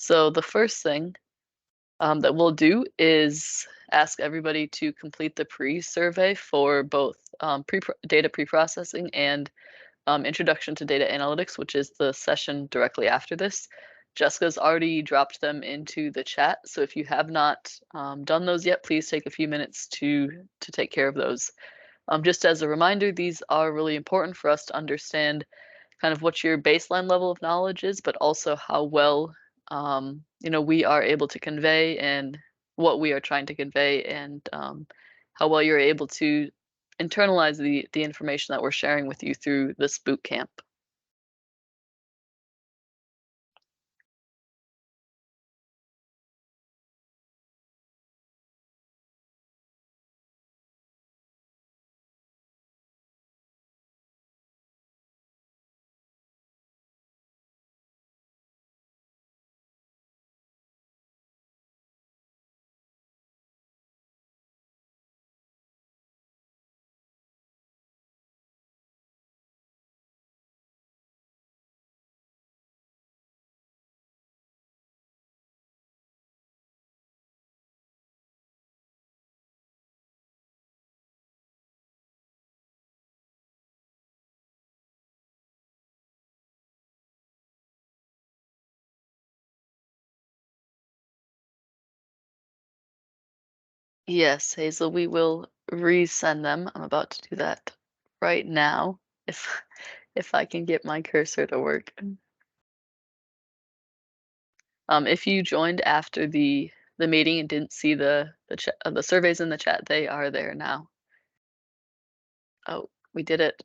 So the first thing that we'll do is ask everybody to complete the pre-survey for both data pre-processing and Introduction to Data Analytics, which is the session directly after this. Jessica's already dropped them into the chat, so if you have not done those yet, please take a few minutes to take care of those. Just as a reminder, these are really important for us to understand kind of what your baseline level of knowledge is, but also how well we are able to convey and what we are trying to convey, and how well you're able to internalize the information that we're sharing with you through this boot camp. Yes, Hazel, we will resend them. I'm about to do that right now, if if I can get my cursor to work. If you joined after the meeting and didn't see the surveys in the chat, they are there now. Oh, we did it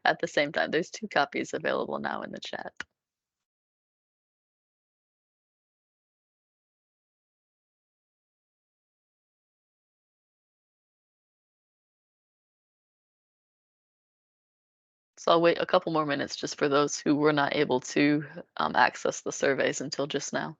at the same time. There's 2 copies available now in the chat. So I'll wait a couple more minutes just for those who were not able to access the surveys until just now.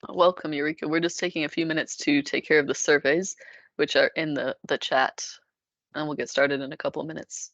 Welcome, Eureka. We're just taking a few minutes to take care of the surveys, which are in the chat, and we'll get started in a couple of minutes.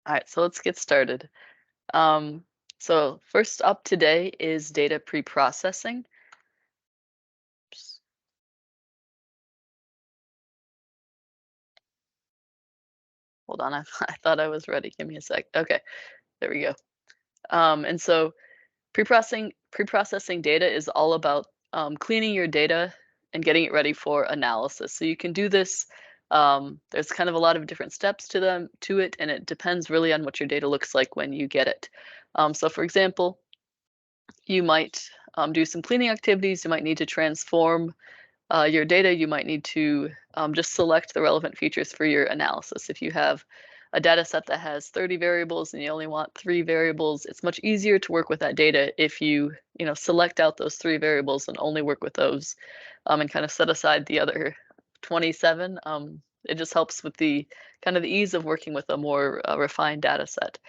All right, so let's get started. Um, so first up today is data preprocessing. Oops, hold on, I thought I was ready. Give me a sec. Okay, there we go. And so preprocessing data is all about cleaning your data and getting it ready for analysis. So you can do this. There's kind of a lot of different steps to it, and it depends really on what your data looks like when you get it. So for example, you might do some cleaning activities. You might need to transform your data. You might need to just select the relevant features for your analysis. If you have a data set that has 30 variables and you only want 3 variables, it's much easier to work with that data if you select out those 3 variables and only work with those, and kind of set aside the other 27. It just helps with the kind of the ease of working with a more refined data set.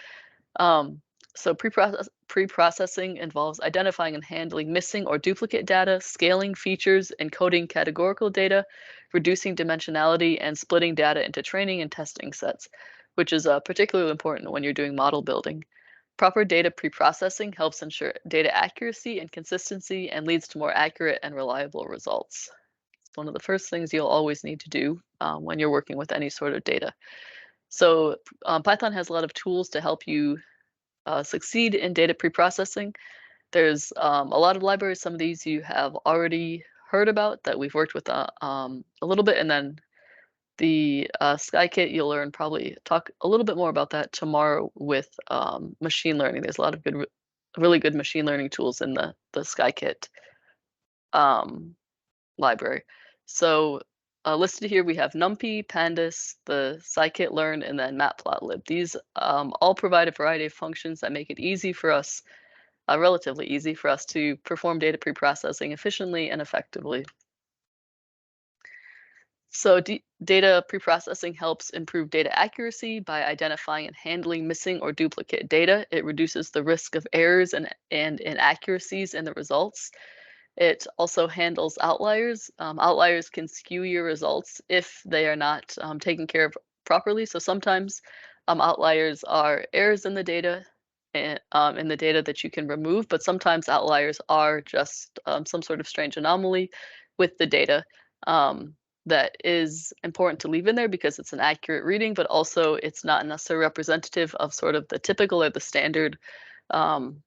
Um, so preprocessing involves identifying and handling missing or duplicate data, scaling features, encoding categorical data, reducing dimensionality, and splitting data into training and testing sets, which is particularly important when you're doing model building. Proper data preprocessing helps ensure data accuracy and consistency and leads to more accurate and reliable results. It's one of the first things you'll always need to do when you're working with any sort of data. So Python has a lot of tools to help you succeed in data preprocessing. There's a lot of libraries. Some of these you have already heard about that we've worked with a little bit, and then the SkyKit, you'll learn probably talk a little bit more about that tomorrow with machine learning. There's a lot of really good machine learning tools in the SkyKit um, library. So listed here, we have NumPy, Pandas, the scikit-learn, and then matplotlib. These all provide a variety of functions that make it easy for us, relatively easy for us to perform data preprocessing efficiently and effectively. So data preprocessing helps improve data accuracy by identifying and handling missing or duplicate data. It reduces the risk of errors and inaccuracies in the results. It also handles outliers. Outliers can skew your results if they are not taken care of properly. So sometimes outliers are errors in the data and in the data that you can remove, but sometimes outliers are just some sort of strange anomaly with the data that is important to leave in there because it's an accurate reading, but also it's not necessarily representative of sort of the typical or the standard um,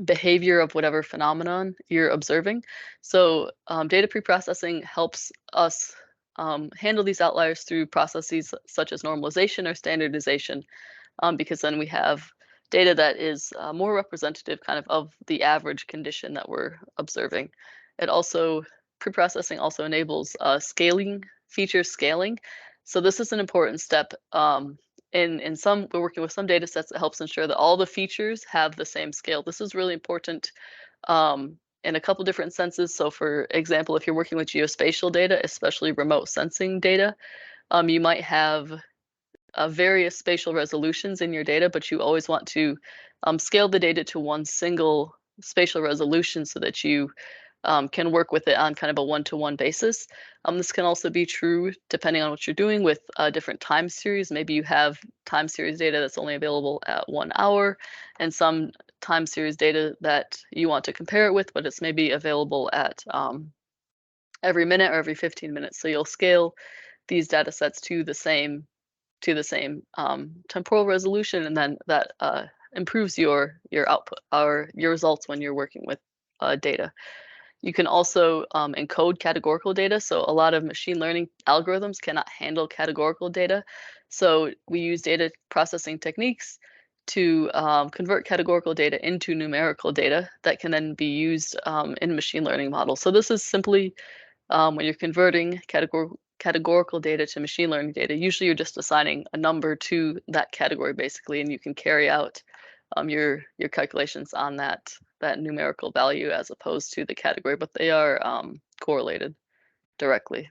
behavior of whatever phenomenon you're observing. So data preprocessing helps us handle these outliers through processes such as normalization or standardization, because then we have data that is more representative kind of the average condition that we're observing. It also, preprocessing also enables feature scaling. So this is an important step. In some, we're working with some data sets that helps ensure that all the features have the same scale. This is really important in a couple different senses. So for example, if you're working with geospatial data, especially remote sensing data, you might have various spatial resolutions in your data, but you always want to scale the data to one single spatial resolution so that you can work with it on kind of a one-to-one basis. This can also be true depending on what you're doing with different time series. Maybe you have time series data that's only available at 1 hour, and some time series data that you want to compare it with, but it's maybe available at every minute or every 15 minutes. So you'll scale these data sets to the same temporal resolution, and then that improves your output or your results when you're working with data. You can also encode categorical data. So a lot of machine learning algorithms cannot handle categorical data. So we use data processing techniques to convert categorical data into numerical data that can then be used in machine learning models. So this is simply when you're converting categorical data to machine learning data, usually you're just assigning a number to that category basically, and you can carry out your calculations on that numerical value as opposed to the category, but they are correlated directly.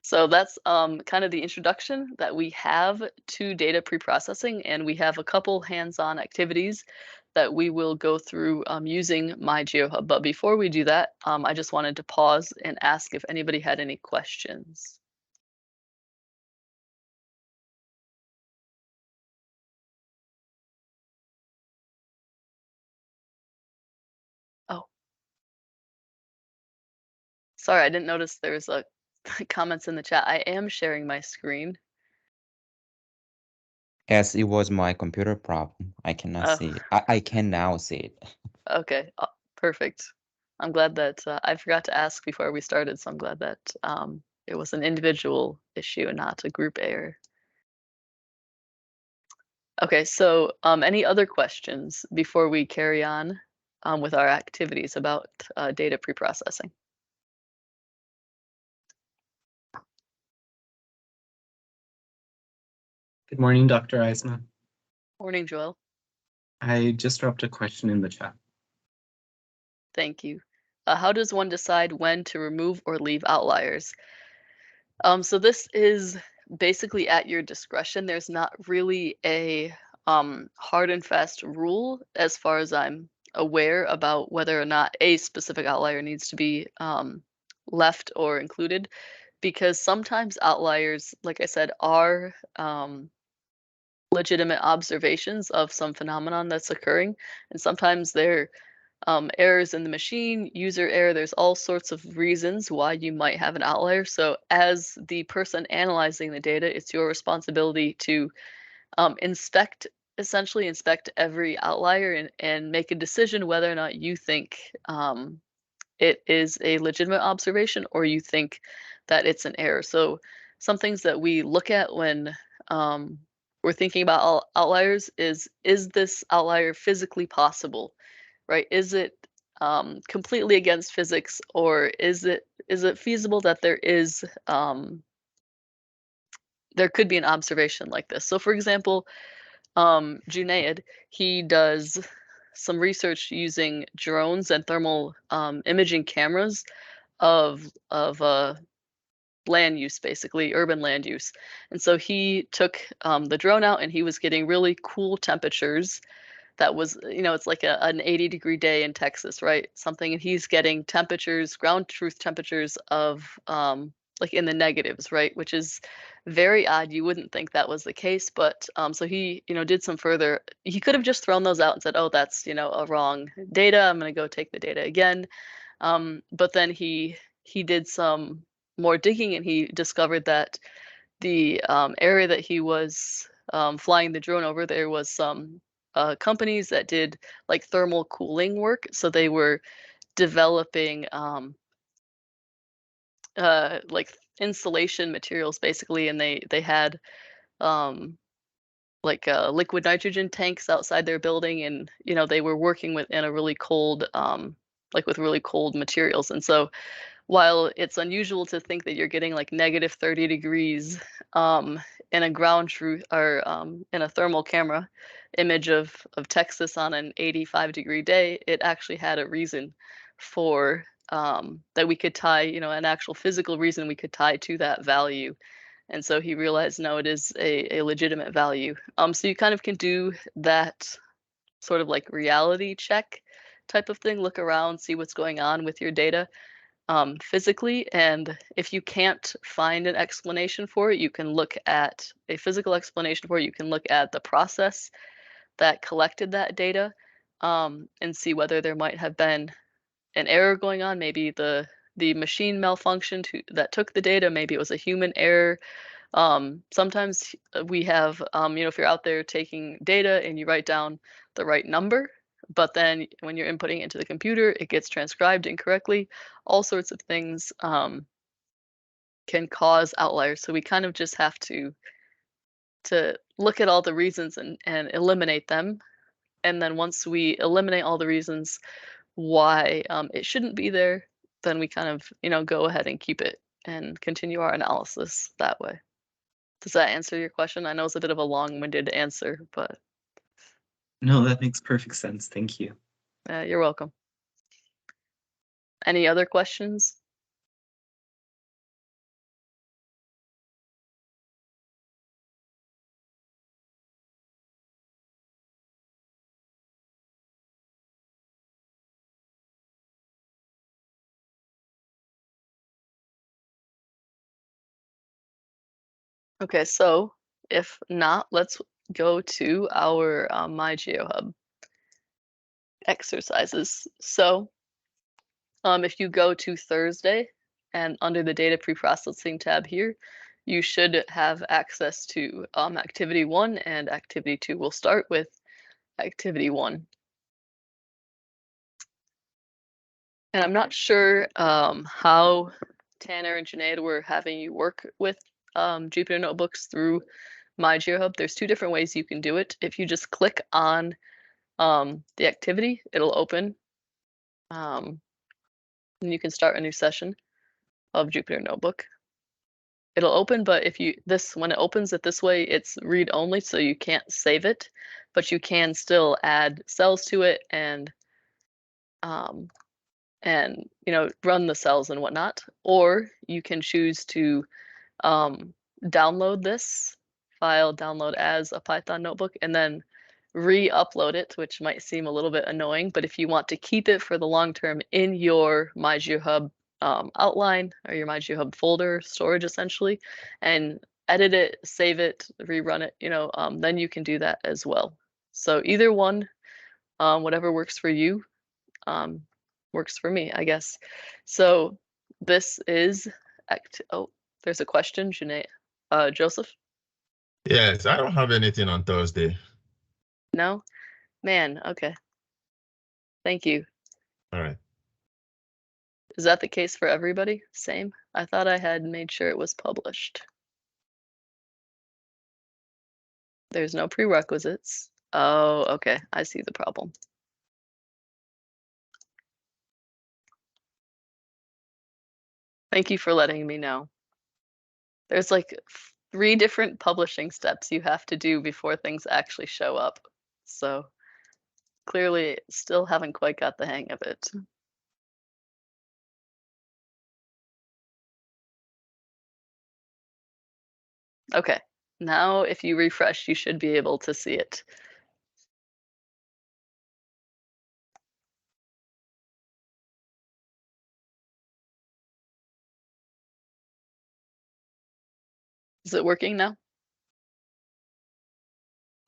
So that's kind of the introduction that we have to data preprocessing, and we have a couple hands-on activities that we will go through using my GeoHub. But before we do that, I just wanted to pause and ask if anybody had any questions. Sorry, I didn't notice there was a comments in the chat. I am sharing my screen. As it was my computer problem, I cannot Oh, see it. I can now see it. okay, perfect. I'm glad that I forgot to ask before we started, so I'm glad that it was an individual issue and not a group error. Okay, so any other questions before we carry on with our activities about data preprocessing? Good morning, Dr. Eisman. Morning, Joel. I just dropped a question in the chat. Thank you. How does one decide when to remove or leave outliers? So this is basically at your discretion. There's not really a hard and fast rule as far as I'm aware about whether or not a specific outlier needs to be left or included, because sometimes outliers, like I said, are legitimate observations of some phenomenon that's occurring, and sometimes they're errors in the machine, user error. There's all sorts of reasons why you might have an outlier. So as the person analyzing the data, it's your responsibility to inspect, essentially inspect every outlier and make a decision whether or not you think it is a legitimate observation or you think that it's an error. So some things that we look at when we're thinking about outliers is this outlier physically possible? Right? Is it completely against physics, or is it feasible that there could be an observation like this? So, for example, Junaid, he does some research using drones and thermal imaging cameras of land use, basically urban land use. And so he took the drone out, and he was getting really cool temperatures that was, it's like an 80-degree day in Texas, right? Something, and he's getting temperatures, ground truth temperatures of like in the negatives, right? Which is very odd. You wouldn't think that was the case, but so he, did some further. He could have just thrown those out and said, "Oh, that's a wrong data. I'm going to go take the data again." But then he did some more digging, and he discovered that the area that he was flying the drone over, there was some companies that did like thermal cooling work. So they were developing like insulation materials basically, and they had um, like liquid nitrogen tanks outside their building, and they were working with in a really cold like with really cold materials. And so while it's unusual to think that you're getting like negative 30 degrees in a ground truth or in a thermal camera image of Texas on an 85-degree day, it actually had a reason for that we could tie, an actual physical reason we could tie to that value. And so he realized, no, it is a legitimate value. So you kind of can do that sort of like reality check type of thing, look around, see what's going on with your data physically. And if you can't find an explanation for it, you can look at a physical explanation for it. You can look at the process that collected that data and see whether there might have been an error going on. Maybe the machine malfunctioned that took the data. Maybe it was a human error. Sometimes we have, if you're out there taking data and you write down the right number, but then when you're inputting into the computer, it gets transcribed incorrectly. All sorts of things can cause outliers. So we kind of just have to look at all the reasons and eliminate them. And then once we eliminate all the reasons why it shouldn't be there, then we kind of, go ahead and keep it and continue our analysis that way. Does that answer your question? I know it's a bit of a long-winded answer, but No, that makes perfect sense. Thank you. you're welcome. Any other questions? Okay, so if not, let's go to our My GeoHub exercises. So if you go to Thursday, And under the data preprocessing tab here, you should have access to activity 1, and activity 2. We'll start with activity 1. And I'm not sure how Tanner and Junaid were having you work with Jupyter Notebooks through My GeoHub. There's 2 different ways you can do it. If you just click on the activity, it'll open. And you can start a new session of Jupyter Notebook. It'll open, but if you when it opens it this way, it's read only, so you can't save it, but you can still add cells to it and run the cells and whatnot. Or you can choose to download this file, download as a Python notebook, and then re-upload it, which might seem a little bit annoying, but if you want to keep it for the long term in your My GeoHub outline or your My GeoHub folder storage essentially, and edit it, save it, rerun it, then you can do that as well. So either one, whatever works for you, works for me, I guess. So this is there's a question, Janae. Joseph? Yes, I don't have anything on Thursday. No? Man, okay. Thank you. All right. Is that the case for everybody? Same? I thought I had made sure it was published. There's no prerequisites. Oh, okay. I see the problem. Thank you for letting me know. There's like 3 different publishing steps you have to do before things actually show up. So clearly still haven't quite got the hang of it. Okay, now if you refresh, you should be able to see it. Is it working now?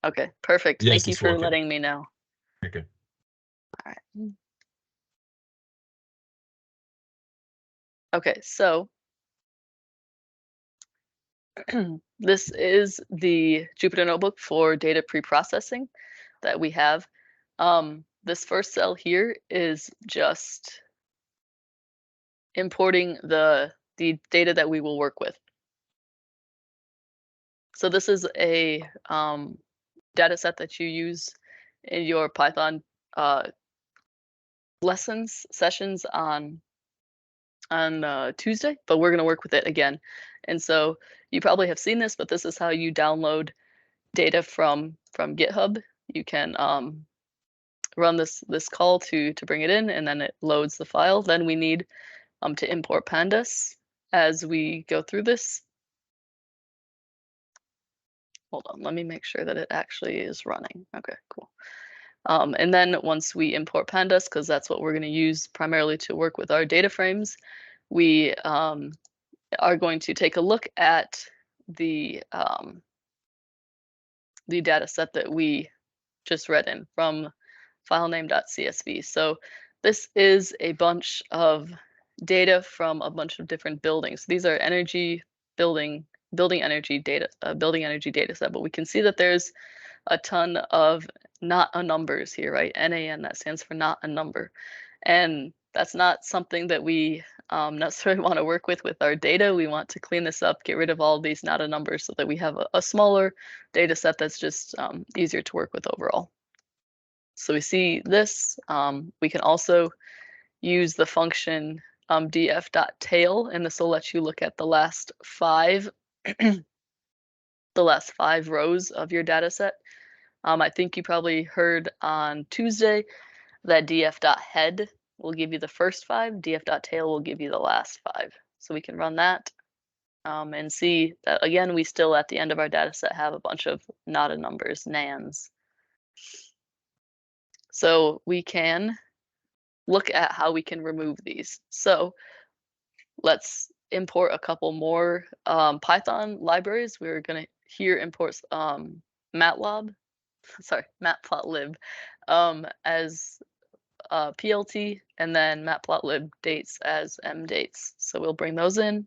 Okay, perfect. Yes, Thank you it's for working. letting me know. Okay. All right. Okay, so this is the Jupyter Notebook for data preprocessing that we have. This first cell here is just importing the data that we will work with. So this is a data set that you use in your Python lessons sessions on Tuesday, but we're going to work with it again. And so you probably have seen this, but this is how you download data from GitHub. You can run this call to bring it in, and then it loads the file. Then we need to import pandas as we go through this. Hold on, let me make sure that it actually is running. Okay, cool. And then once we import pandas, because that's what we're going to use primarily to work with our data frames, we are going to take a look at the data set that we just read in from filename.csv. So this is a bunch of data from a bunch of different buildings. These are energy building energy data set, but we can see that there's a ton of not a numbers here, right? NaN, that stands for not a number. And that's not something that we necessarily want to work with our data. We want to clean this up, get rid of all of these not a numbers so that we have a smaller data set that's just easier to work with overall. So we see this. We can also use the function df.tail, and this will let you look at the last 5 the last 5 rows of your data set. I think you probably heard on Tuesday that df.head will give you the first 5, df.tail will give you the last 5. So we can run that and see that, again, we still at the end of our data set have a bunch of not a numbers, nans. So we can look at how we can remove these. So let's import a couple more Python libraries. We're going to here import matplotlib as PLT, and then matplotlib dates as mdates. So we'll bring those in.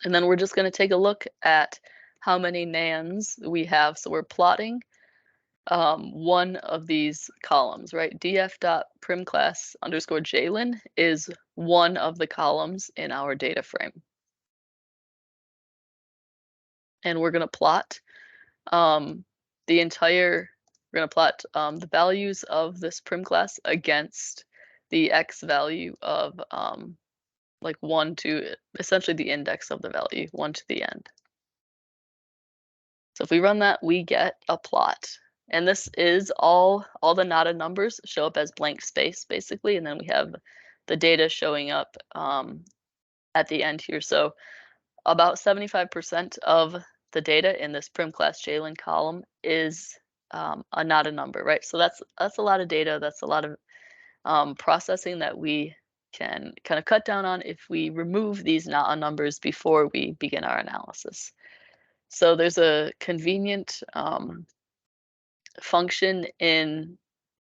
And then we're just going to take a look at how many nans we have. So we're plotting one of these columns, right? df.primclass_jlin is one of the columns in our data frame. And we're going to plot the values of this prim class against the x value of like 1 to essentially the index of the value, 1 to the end. So if we run that, we get a plot. And this is all the knotted numbers show up as blank space, basically, and then we have the data showing up at the end here. So about 75% of the data in this prim class jlin column is a knotted number, right? So that's a lot of data. That's a lot of processing that we can kind of cut down on if we remove these knotted numbers before we begin our analysis. So there's a convenient function in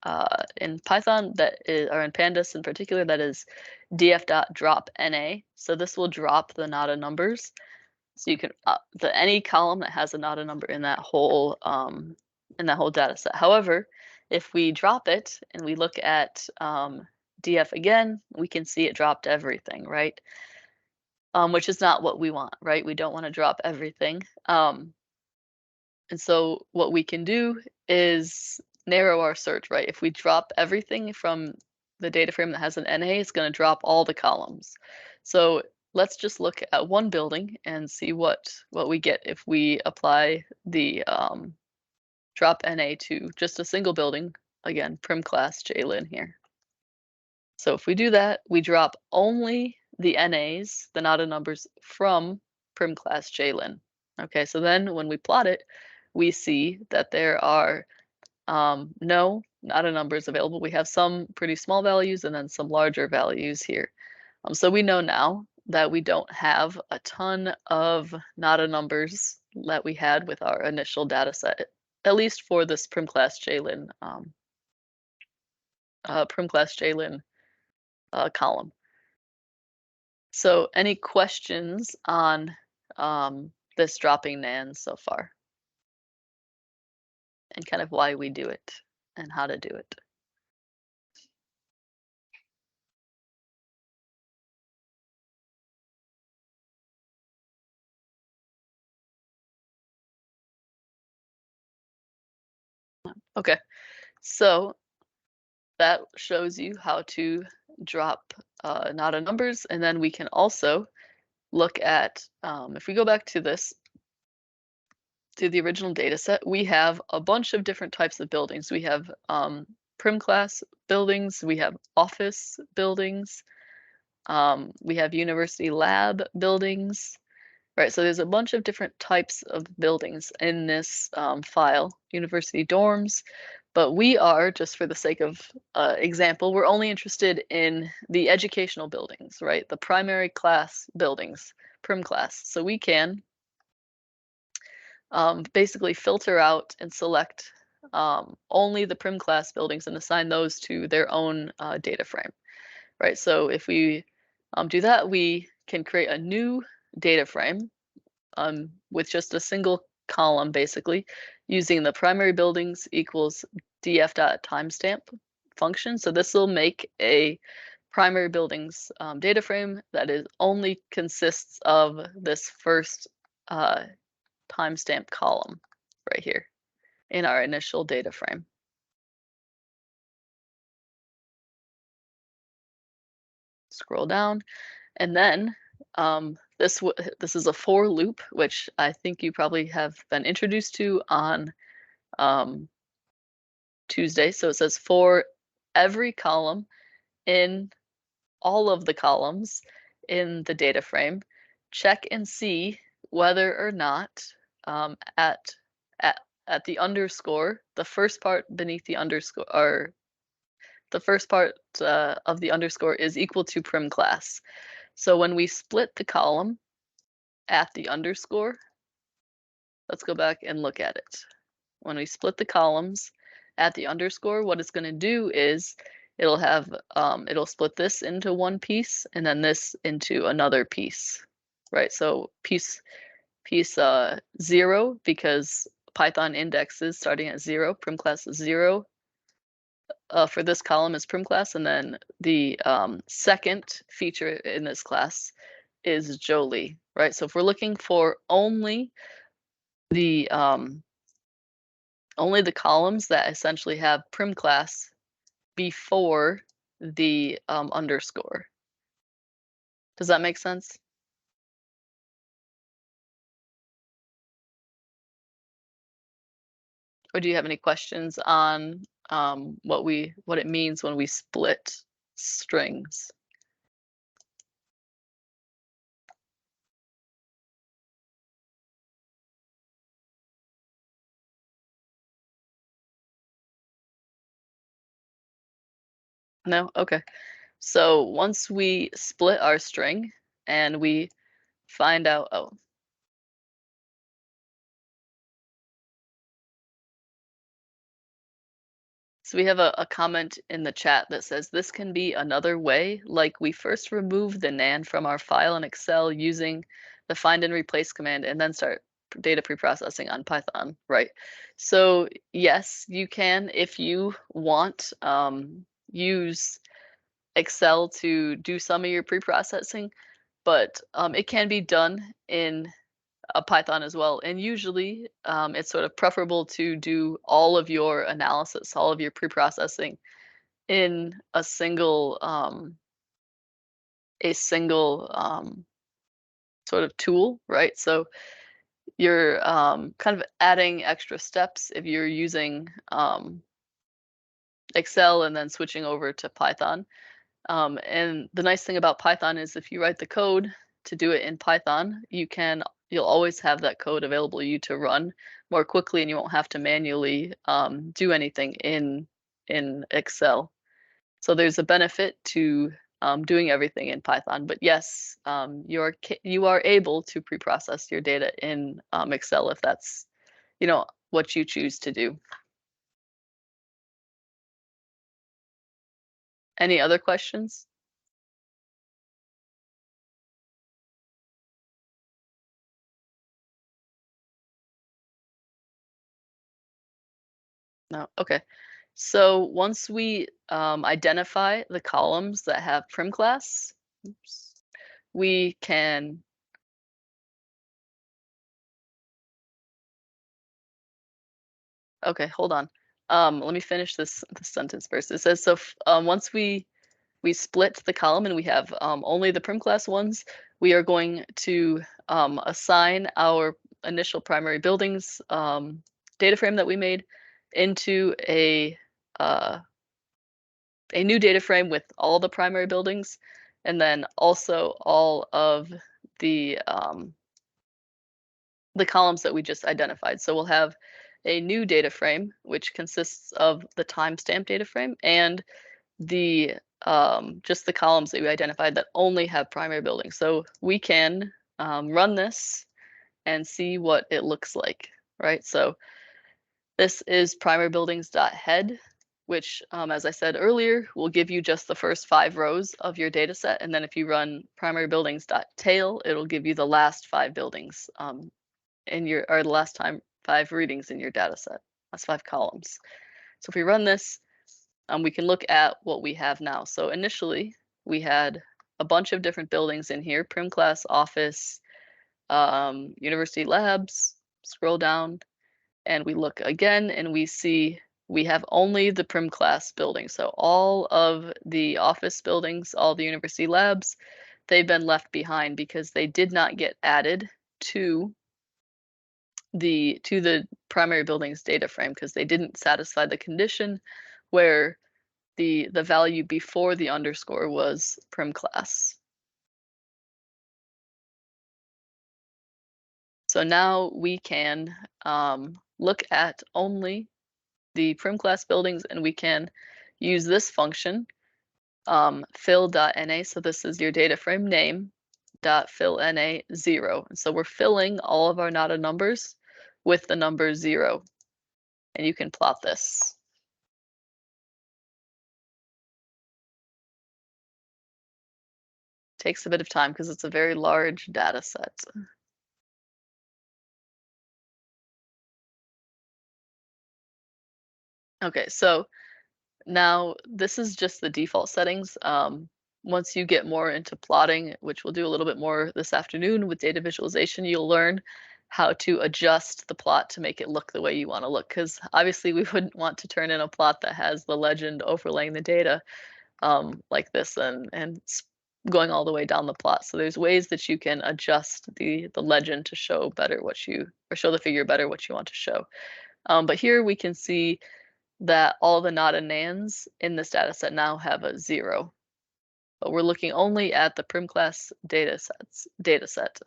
Python or in Pandas in particular, that is df.dropNA. So this will drop the knotted numbers. So you can any column that has a knotted number in that whole data set. However, if we drop it and we look at df again, we can see it dropped everything, right? Which is not what we want, right? We don't want to drop everything. And so what we can do is narrow our search, right? If we drop everything from the data frame that has an NA, it's going to drop all the columns. So let's just look at one building and see what we get if we apply the drop NA to just a single building. Again, prim class jlin here. So if we do that, we drop only the NAs, the knotted numbers, from prim class jlin. Okay, so then when we plot it, we see that there are no knotted numbers available. We have some pretty small values and then some larger values here. So we know now that we don't have a ton of knotted numbers that we had with our initial data set, at least for this prim class jlin column. So any questions on this dropping NaN so far? And kind of why we do it and how to do it. Okay, so that shows you how to drop knotted numbers, and then we can also look at, if we go back to this, to the original data set, we have a bunch of different types of buildings. We have prim class buildings, we have office buildings, we have university lab buildings, right? So there's a bunch of different types of buildings in this file, university dorms, but we are, just for the sake of example, we're only interested in the educational buildings, right? The primary class buildings, prim class. So we can basically filter out and select only the prim class buildings and assign those to their own data frame, right? So if we do that, we can create a new data frame with just a single column, basically, using the primary buildings equals df.timestamp function. So this will make a primary buildings data frame that is only consists of this first timestamp column right here in our initial data frame. Scroll down, and then this is a for loop, which I think you probably have been introduced to on Tuesday. So it says for every column in all of the columns in the data frame, check and see whether or not at the underscore, the first part beneath the underscore, or the first part of the underscore is equal to prim class. So when we split the column at the underscore, let's go back and look at it. When we split the columns at the underscore, what it's going to do is it'll have it'll split this into one piece and then this into another piece, right? So piece 0, because Python indexes starting at 0, prim class is 0. For this column is prim class, and then the second feature in this class is Jolie, right? So if we're looking for only the columns that essentially have prim class before the underscore. Does that make sense? Or do you have any questions on what it means when we split strings? No? Okay. So once we split our string and we find out, oh, so we have a comment in the chat that says, this can be another way, like we first remove the nan from our file in Excel using the find and replace command and then start data preprocessing on Python, right? So yes, you can, if you want, use Excel to do some of your preprocessing, but it can be done in Python as well. And usually it's sort of preferable to do all of your analysis, all of your preprocessing in a single sort of tool, right? So you're kind of adding extra steps if you're using Excel and then switching over to Python. And the nice thing about Python is if you write the code to do it in Python, you'll always have that code available to you to run more quickly, and you won't have to manually do anything in Excel. So there's a benefit to doing everything in Python. But yes, you are able to preprocess your data in Excel if that's what you choose to do. Any other questions? No? Okay. So once we identify the columns that have prim class, we can okay, hold on. Let me finish this sentence first. It says, so once we split the column and we have only the prim class ones, we are going to assign our initial primary buildings data frame that we made into a new data frame with all the primary buildings, and then also all of the columns that we just identified. So we'll have a new data frame, which consists of the timestamp data frame and the just the columns that we identified that only have primary buildings. So we can run this and see what it looks like, right? So this is primary buildings.head, which, as I said earlier, will give you just the first 5 rows of your data set. And then if you run primary buildings.tail, it'll give you the last 5 buildings or the last 5 readings in your data set. That's 5 columns. So if we run this, we can look at what we have now. So initially, we had a bunch of different buildings in here: prim class, office, university labs. Scroll down, and we look again, and we see we have only the prim class building. So all of the office buildings, all the university labs, they've been left behind because they did not get added to the primary buildings data frame because they didn't satisfy the condition where the value before the underscore was prim class. So now we can look at only the prim class buildings, and we can use this function, fill.na. So this is your data frame name .fillNA 0. And so we're filling all of our Nada numbers with the number 0. And you can plot this. takes a bit of time because it's a very large data set. Okay, so now this is just the default settings. Once you get more into plotting, which we'll do a little bit more this afternoon with data visualization, you'll learn how to adjust the plot to make it look the way you want to look. Because obviously we wouldn't want to turn in a plot that has the legend overlaying the data like this and going all the way down the plot. So there's ways that you can adjust the legend to show better what you, or show the figure better what you want to show. But here we can see that all the not and nans in this data set now have a 0. But we're looking only at the prim class data set.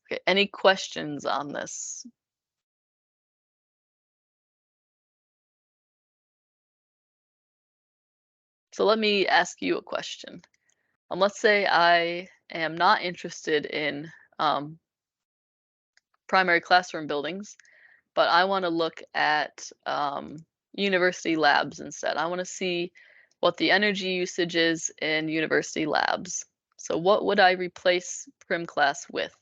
Okay, any questions on this? So let me ask you a question. Let's say I am not interested in primary classroom buildings, but I want to look at university labs instead. I want to see what the energy usage is in university labs. So what would I replace prim class with?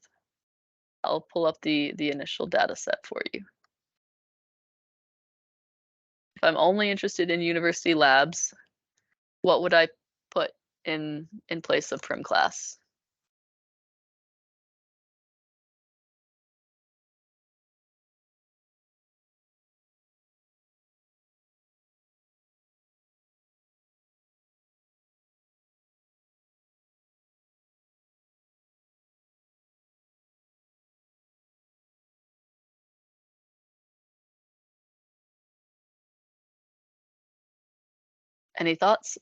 I'll pull up the initial data set for you. If I'm only interested in university labs, what would I put in place of prim class? Any thoughts?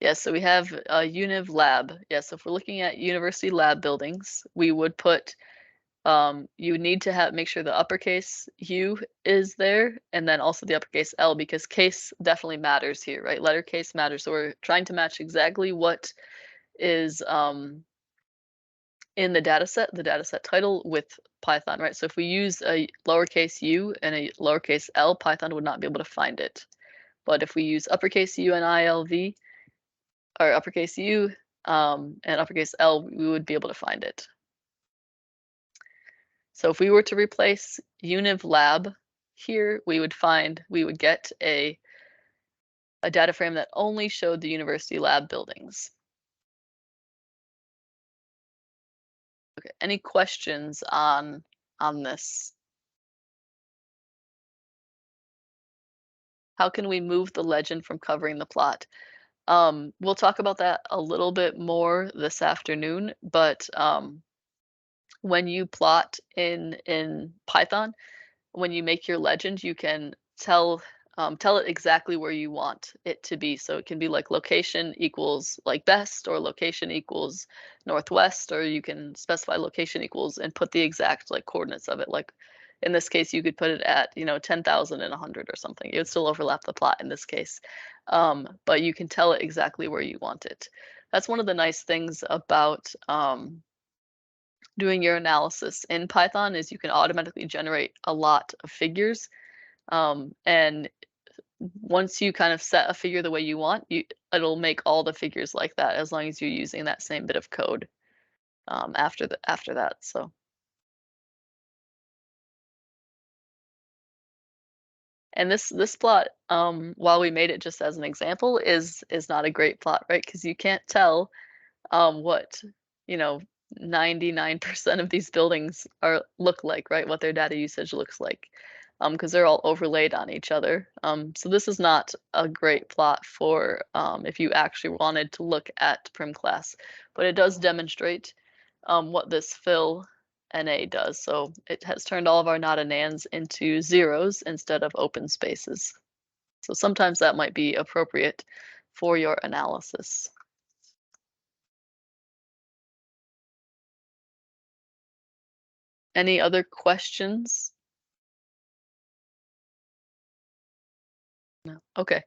Yes, so we have a univ lab. Yes, so if we're looking at university lab buildings, we would put, you need to make sure the uppercase U is there, and then also the uppercase L, because case definitely matters here, right? Letter case matters. So we're trying to match exactly what is in the data set title with Python, right? So if we use a lowercase u and a lowercase l, Python would not be able to find it. But if we use uppercase U and ILV, or uppercase U and uppercase L, we would be able to find it. So if we were to replace univ lab here, we would get a data frame that only showed the university lab buildings. Okay, any questions on this? How can we move the legend from covering the plot? We'll talk about that a little bit more this afternoon, but when you plot in Python, when you make your legend, you can tell it exactly where you want it to be. So it can be like location equals like best, or location equals northwest, or you can specify location equals and put the exact like coordinates of it. Like in this case, you could put it at 10,100 or something. It would still overlap the plot in this case, but you can tell it exactly where you want it. That's one of the nice things about doing your analysis in Python, is you can automatically generate a lot of figures. And once you kind of set a figure the way you want, it'll make all the figures like that, as long as you're using that same bit of code after that. So. And this plot, while we made it just as an example, is not a great plot, right? Because you can't tell what 99% of these buildings look like, right? What their data usage looks like, because they're all overlaid on each other. So this is not a great plot for if you actually wanted to look at prim class, but it does demonstrate what this fill NA does. So it has turned all of our not and nans into zeros instead of open spaces. So sometimes that might be appropriate for your analysis. Any other questions? No. Okay.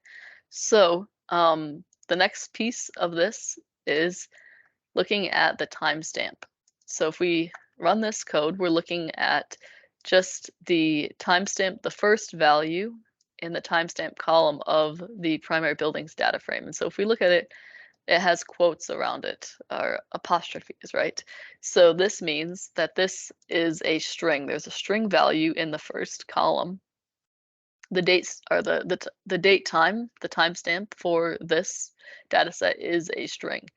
So the next piece of this is looking at the timestamp. So if we run this code, we're looking at just the timestamp, the first value in the timestamp column of the primary building's data frame. And so if we look at it, it has quotes around it, or apostrophes, right? So this means that this is a string. There's a string value in the first column. The dates are the date time, the timestamp for this data set is a string.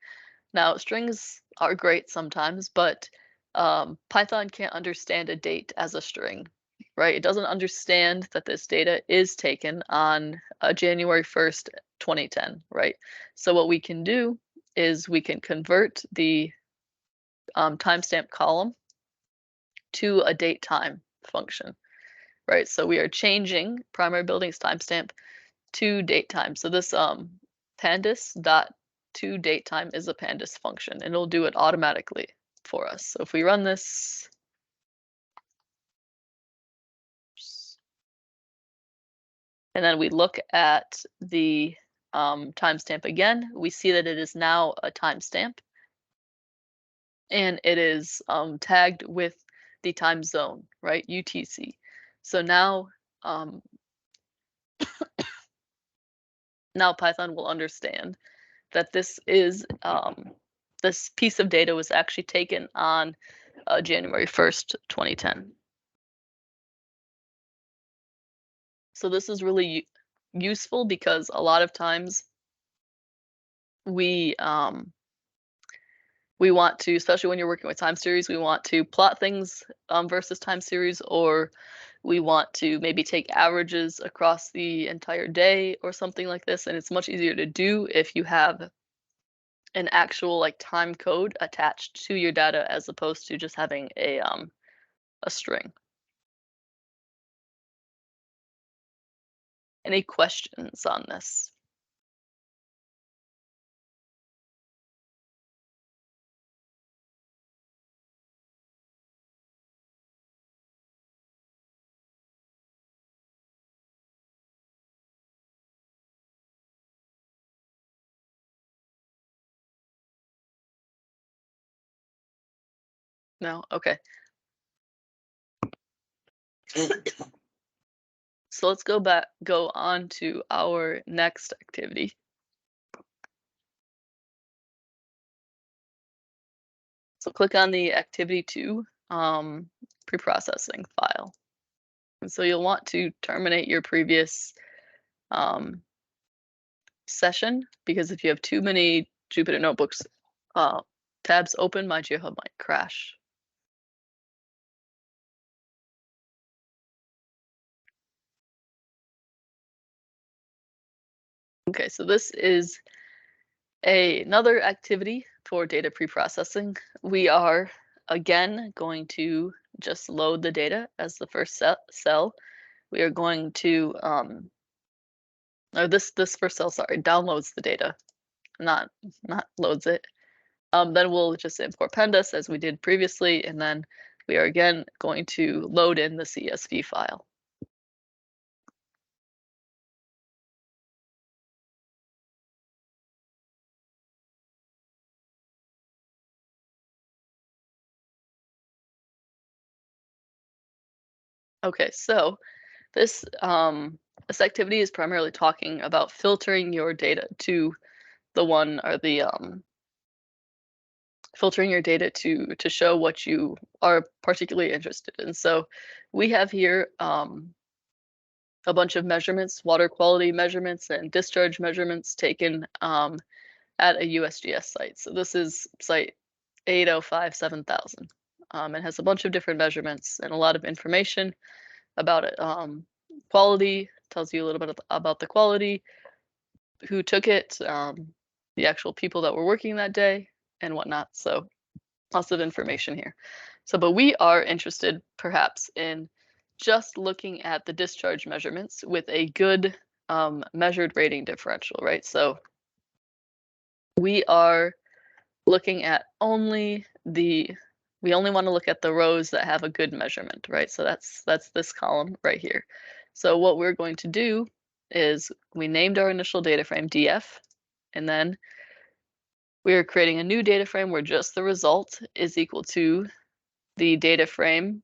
Now, strings are great sometimes, but Python can't understand a date as a string, right? It doesn't understand that this data is taken on January 1st, 2010, right? So what we can do is we can convert the timestamp column to a date time function, right? So we are changing primary building's timestamp to date time. So this pandas dot to date time is a pandas function, and it'll do it automatically for us. So if we run this, and then we look at the timestamp again, we see that it is now a timestamp, and it is tagged with the time zone, right? UTC. So now, now Python will understand that this is this piece of data was actually taken on January 1st, 2010. So this is really useful because a lot of times we want to, especially when you're working with time series, we want to plot things versus time series, or we want to maybe take averages across the entire day or something like this. And it's much easier to do if you have an actual like time code attached to your data as opposed to just having a string. Any questions on this? No? Okay. So let's go on to our next activity. So click on the activity 2 preprocessing file. And so you'll want to terminate your previous session, because if you have too many Jupyter Notebooks tabs open, my GitHub might crash. Okay, so this is another activity for data preprocessing. We are again going to just load the data as the first cell. We are going to or this first cell, sorry, downloads the data, not loads it. Then we'll just import pandas as we did previously, and then we are again going to load in the CSV file. Okay, so this this activity is primarily talking about filtering your data to the one, or the filtering your data to show what you are particularly interested in. So we have here a bunch of measurements, water quality measurements and discharge measurements taken at a USGS site. So this is site 8057,000. It has a bunch of different measurements and a lot of information about it. Quality tells you a little bit about the quality, who took it, the actual people that were working that day, and whatnot. So lots of information here. So, but we are interested perhaps in just looking at the discharge measurements with a good measured rating differential, right? So we are looking at we only want to look at the rows that have a good measurement, right? So that's this column right here. So what we're going to do is we named our initial data frame DF, and then we are creating a new data frame where just the result is equal to the data frame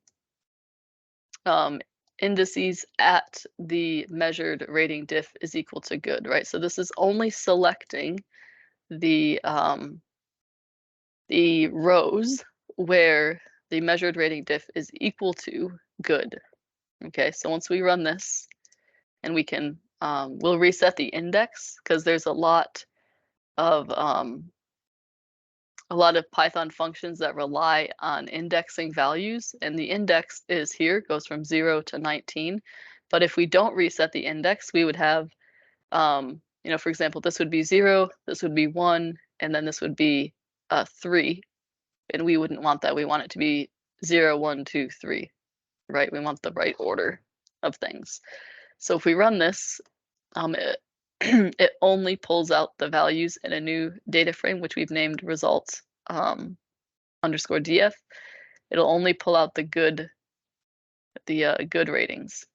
indices at the measured rating diff is equal to good, right? So this is only selecting the rows where the measured rating diff is equal to good. Okay, so once we run this, and we can, we'll reset the index because there's a lot of Python functions that rely on indexing values, and the index is here, goes from 0 to 19. But if we don't reset the index, we would have, you know, for example, this would be 0, this would be 1, and then this would be 3. And we wouldn't want that. We want it to be 0, 1, 2, 3, right? We want the right order of things. So if we run this, it, it only pulls out the values in a new data frame, which we've named results underscore df. It'll only pull out the good ratings.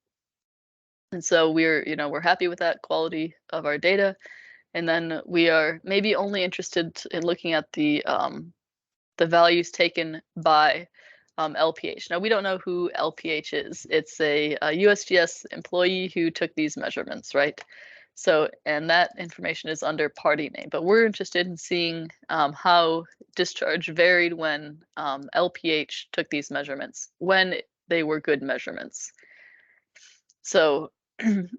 And so we're, you know, we're happy with that quality of our data. And then we are maybe only interested in looking at the values taken by LPH. Now, we don't know who LPH is. It's a USGS employee who took these measurements, right? So, and that information is under party name, but we're interested in seeing how discharge varied when LPH took these measurements, when they were good measurements. So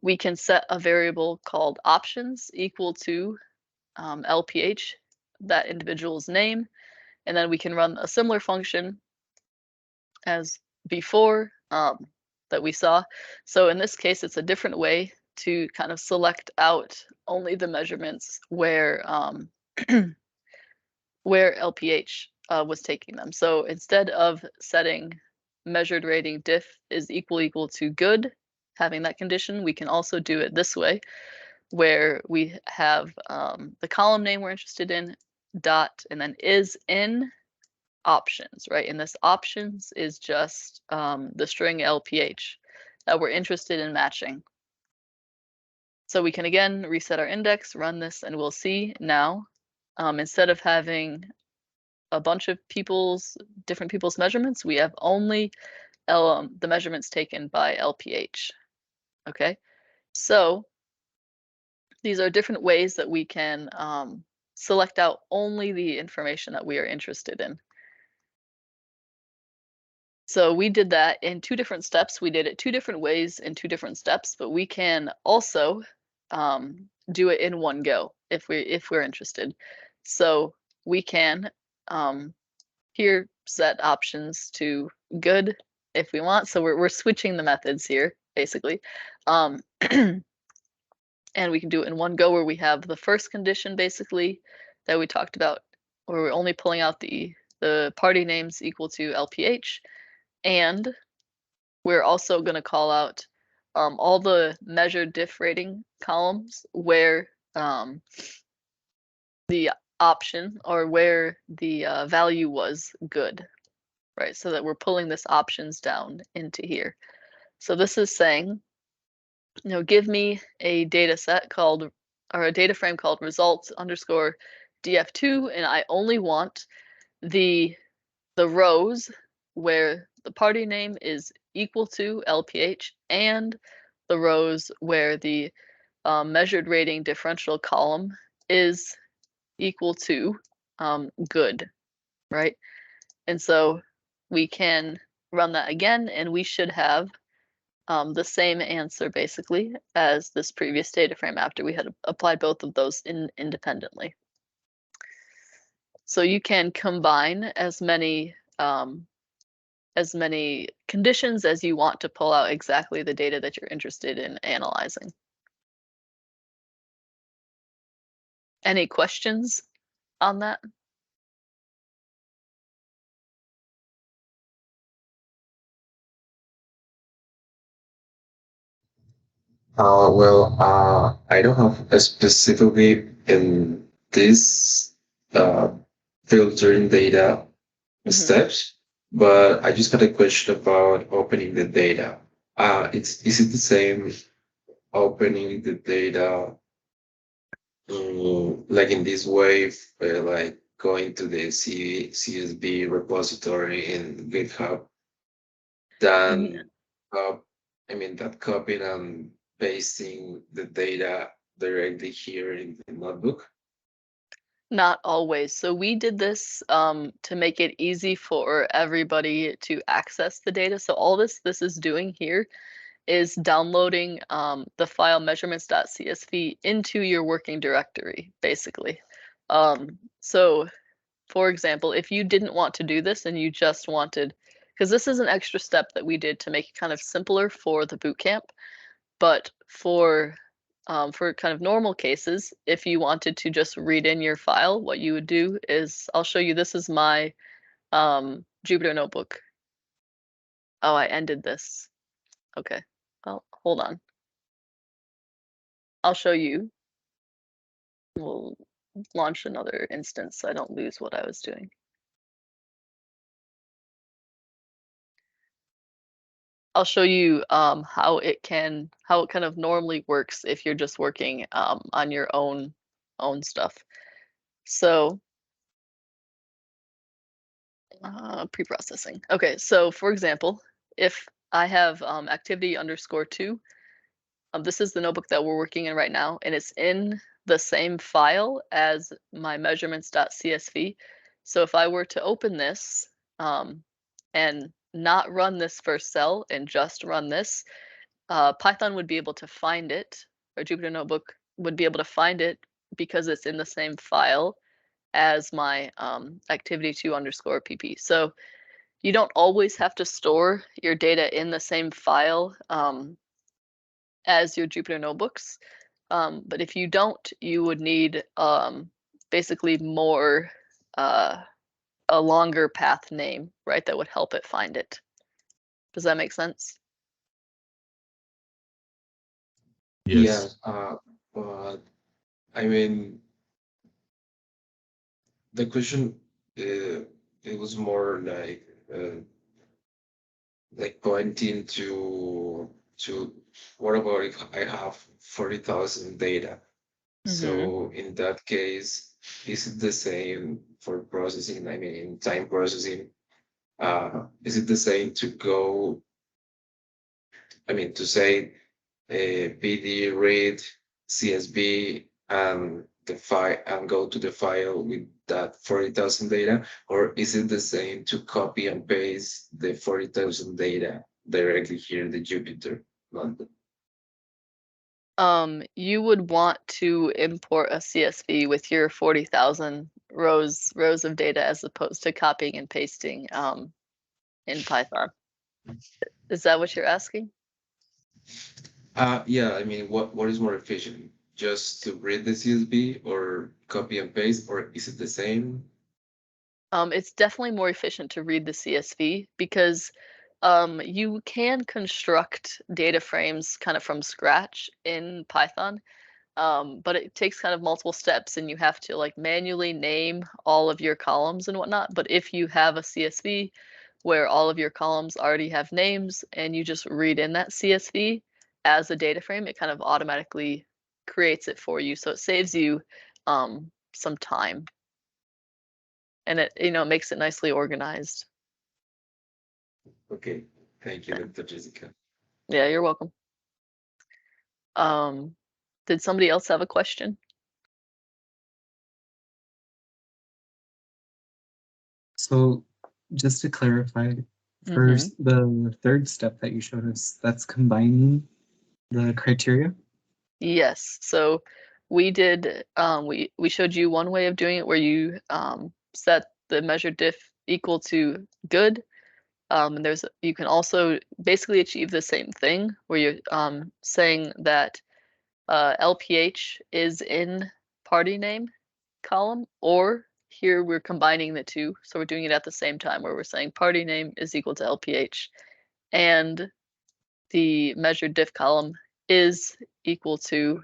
we can set a variable called options equal to LPH, that individual's name, and then we can run a similar function as before that we saw. So in this case, it's a different way to kind of select out only the measurements where where LPH was taking them. So instead of setting measured rating diff is equal to good, having that condition, we can also do it this way, where we have the column name we're interested in, dot, and then is in options, right? And this options is just the string LPH that we're interested in matching. So we can again reset our index, run this, and we'll see now, instead of having a bunch of different people's measurements, we have only the measurements taken by LPH. Okay, so these are different ways that we can select out only the information that we are interested in. So we did that in 2 different steps. We did it 2 different ways in 2 different steps, but we can also do it in one go if we're interested. So we can here set options to good if we want. So we're switching the methods here basically, and we can do it in one go where we have the first condition basically that we talked about, where we're only pulling out the party names equal to LPH. And we're also going to call out all the measured diff rating columns where the option or where the value was good, right? So that we're pulling this options down into here. So this is saying, you know, give me a data set called, or a data frame called results underscore df2, and I only want the rows where the party name is equal to LPH and the rows where the measured rating differential column is equal to good, right? And so we can run that again, and we should have the same answer basically as this previous data frame after we had applied both of those independently. So you can combine as many conditions as you want to pull out exactly the data that you're interested in analyzing. Any questions on that? I don't have a specifically in this filtering data steps, but I just got a question about opening the data. Is it the same opening the data like in this way, like going to the CSV repository in GitHub, than I mean, that copying and pasting the data directly here in the notebook? Not always. So we did this to make it easy for everybody to access the data. So all this is doing here is downloading the file measurements.csv into your working directory, basically. So for example, if you didn't want to do this and you just wanted, because this is an extra step that we did to make it kind of simpler for the bootcamp, but for kind of normal cases, if you wanted to just read in your file, what you would do is, I'll show you, this is my Jupyter notebook. Oh, I ended this. Okay, well, hold on. I'll show you. We'll launch another instance so I don't lose what I was doing. I'll show you how it kind of normally works if you're just working on your own stuff. So preprocessing. Okay, so for example, if I have activity _2, this is the notebook that we're working in right now, and it's in the same file as my measurements.csv. So if I were to open this and not run this first cell and just run this, Python would be able to find it, or Jupyter Notebook would be able to find it because it's in the same file as my activity2 _ pp. So you don't always have to store your data in the same file as your Jupyter Notebooks. But if you don't, you would need basically more, a longer path name, right? That would help it find it. Does that make sense? Yes. But I mean, the question, it was more like pointing to what about if I have 40,000 data? So in that case, is it the same for processing? I mean, in time processing, is it the same to go, I mean, to say PD read CSV and the file and go to the file with that 40,000 data, or is it the same to copy and paste the 40,000 data directly here in the Jupyter notebook? You would want to import a CSV with your 40,000 rows of data as opposed to copying and pasting in Python. Is that what you're asking? Yeah, I mean, what is more efficient? Just to read the CSV or copy and paste, or is it the same? It's definitely more efficient to read the CSV because you can construct data frames kind of from scratch in Python, but it takes kind of multiple steps and you have to like manually name all of your columns and whatnot. But if you have a CSV where all of your columns already have names and you just read in that CSV as a data frame, it kind of automatically creates it for you. So it saves you some time, and it makes it nicely organized. Okay, thank you, Dr. Jessica. Yeah, you're welcome. Did somebody else have a question? So just to clarify, first, the third step that you showed us, that's combining the criteria? Yes. So we did, we showed you one way of doing it where you set the measure diff equal to good. And you can also basically achieve the same thing where you're saying that LPH is in party name column, or here we're combining the two. So we're doing it at the same time where we're saying party name is equal to LPH and the measured diff column is equal to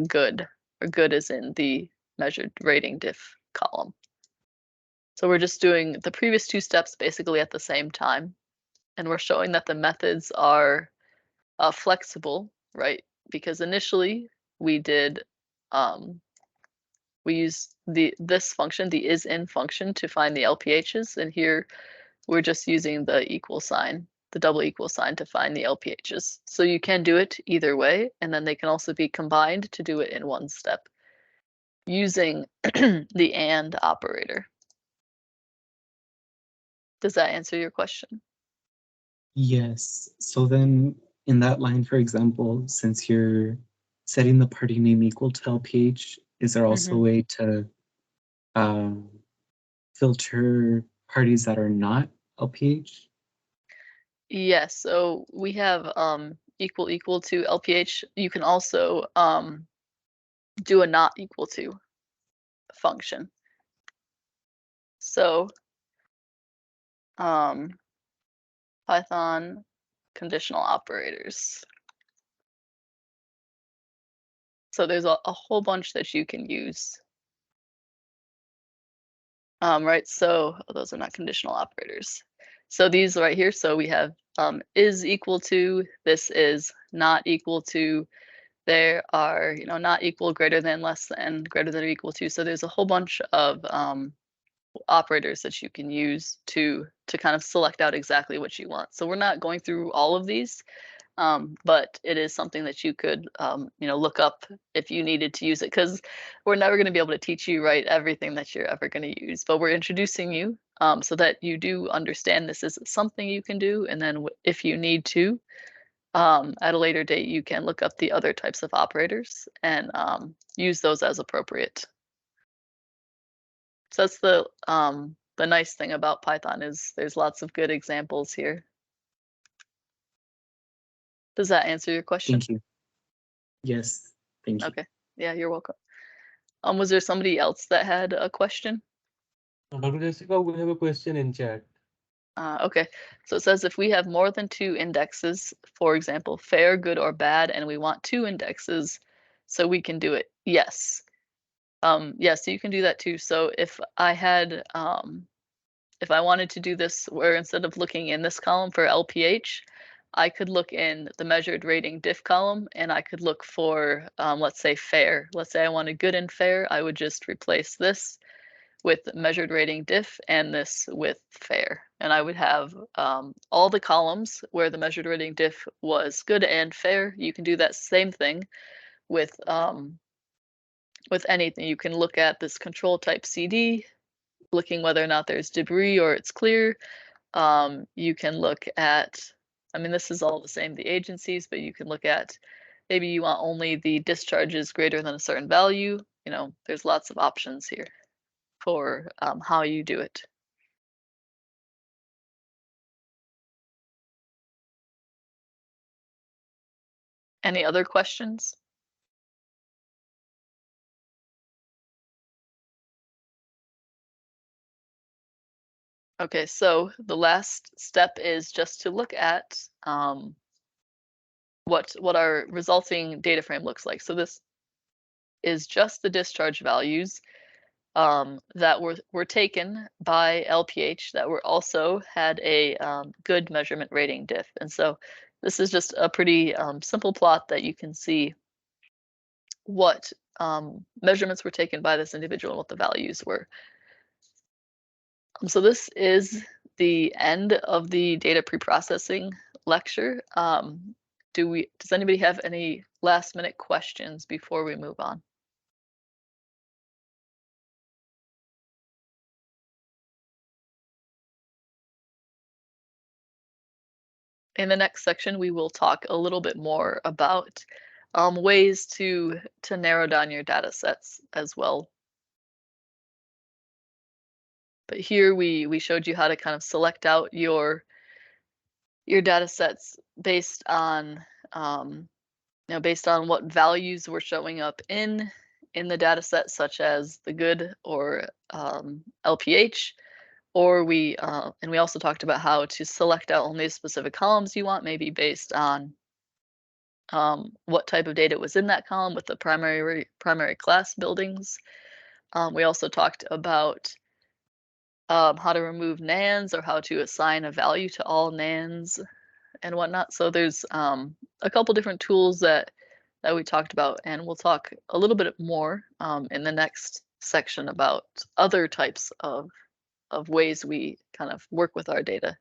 good, or good is in the measured rating diff column. So we're just doing the previous two steps basically at the same time. And we're showing that the methods are flexible, right? Because initially we did, we used this function, the isin function, to find the LPHs. And here we're just using the equal sign, the double equal sign to find the LPHs. So you can do it either way, and then they can also be combined to do it in one step using the AND operator. Does that answer your question? Yes. So then in that line, for example, since you're setting the party name equal to LPH, is there also a way to filter parties that are not LPH? Yes, so we have equal to LPH. You can also do a not equal to function. So Python conditional operators. So there's a whole bunch that you can use. Right, so those are not conditional operators. So these right here, so we have is equal to, this is not equal to, there are, you know, not equal, greater than, less than, greater than or equal to. So there's a whole bunch of operators that you can use to kind of select out exactly what you want. So we're not going through all of these, but it is something that you could, you know, look up if you needed to use it, because we're never going to be able to teach you, right, everything that you're ever going to use, but we're introducing you so that you do understand this is something you can do, and then if you need to, at a later date, you can look up the other types of operators and use those as appropriate. So that's the nice thing about Python, is there's lots of good examples here. Does that answer your question? Thank you. Yes, thank you. Okay. Yeah, you're welcome. Was there somebody else that had a question? Dr. Jessica, we have a question in chat. Okay, so it says if we have more than 2 indexes, for example, fair, good, or bad, and we want 2 indexes, so we can do it. Yes. Yes, you can do that too. So if I had, if I wanted to do this where instead of looking in this column for LPH, I could look in the measured rating diff column, and I could look for, let's say, fair. Let's say I wanted good and fair. I would just replace this with measured rating diff and this with fair. And I would have all the columns where the measured rating diff was good and fair. You can do that same thing with anything. You can look at this control type CD, looking whether or not there's debris or it's clear. You can look at, I mean, this is all the same, the agencies, but you can look at, maybe you want only the discharges greater than a certain value. You know, there's lots of options here for how you do it. Any other questions? Okay, so the last step is just to look at what our resulting data frame looks like. So this is just the discharge values that were taken by LPH that were also had a good measurement rating diff. And so this is just a pretty simple plot that you can see what measurements were taken by this individual and what the values were. So this is the end of the data preprocessing lecture. Does anybody have any last minute questions before we move on? In the next section, we will talk a little bit more about ways to narrow down your data sets as well. But here we showed you how to kind of select out your data sets based on based on what values were showing up in the data set, such as the good or LPH, or and we also talked about how to select out only specific columns you want, maybe based on what type of data was in that column with the primary class buildings. We also talked about how to remove nans or how to assign a value to all nans and whatnot. So there's a couple different tools that we talked about, and we'll talk a little bit more in the next section about other types of ways we kind of work with our data.